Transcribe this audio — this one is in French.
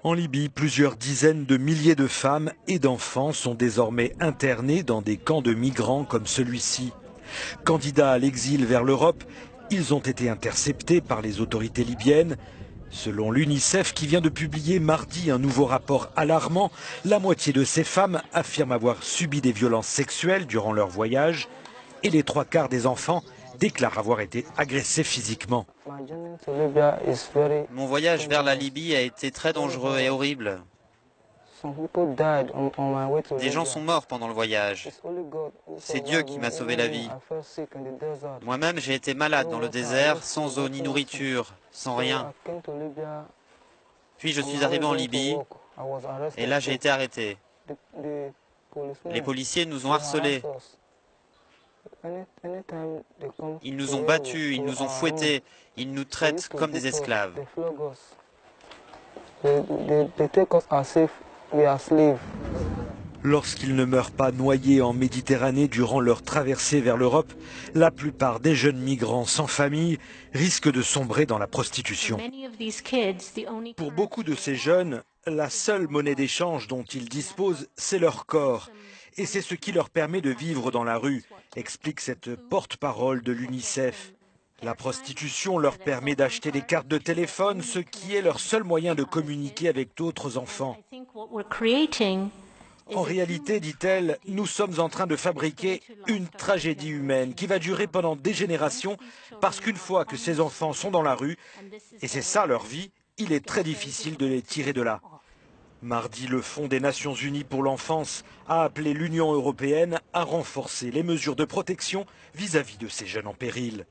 En Libye, plusieurs dizaines de milliers de femmes et d'enfants sont désormais internés dans des camps de migrants comme celui-ci. Candidats à l'exil vers l'Europe, ils ont été interceptés par les autorités libyennes. Selon l'UNICEF qui vient de publier mardi un nouveau rapport alarmant, la moitié de ces femmes affirment avoir subi des violences sexuelles durant leur voyage et les trois quarts des enfants déclarent avoir été agressés physiquement. Mon voyage vers la Libye a été très dangereux et horrible. Des gens sont morts pendant le voyage. C'est Dieu qui m'a sauvé la vie. Moi-même, j'ai été malade dans le désert, sans eau ni nourriture, sans rien. Puis je suis arrivé en Libye, et là j'ai été arrêté. Les policiers nous ont harcelés. Ils nous ont battus, ils nous ont fouettés, ils nous traitent comme des esclaves. Lorsqu'ils ne meurent pas noyés en Méditerranée durant leur traversée vers l'Europe, la plupart des jeunes migrants sans famille risquent de sombrer dans la prostitution. Pour beaucoup de ces jeunes, la seule monnaie d'échange dont ils disposent, c'est leur corps. Et c'est ce qui leur permet de vivre dans la rue, explique cette porte-parole de l'UNICEF. La prostitution leur permet d'acheter des cartes de téléphone, ce qui est leur seul moyen de communiquer avec d'autres enfants. En réalité, dit-elle, nous sommes en train de fabriquer une tragédie humaine qui va durer pendant des générations parce qu'une fois que ces enfants sont dans la rue, et c'est ça leur vie, il est très difficile de les tirer de là. Mardi, le Fonds des Nations Unies pour l'enfance a appelé l'Union européenne à renforcer les mesures de protection vis-à-vis de ces jeunes en péril.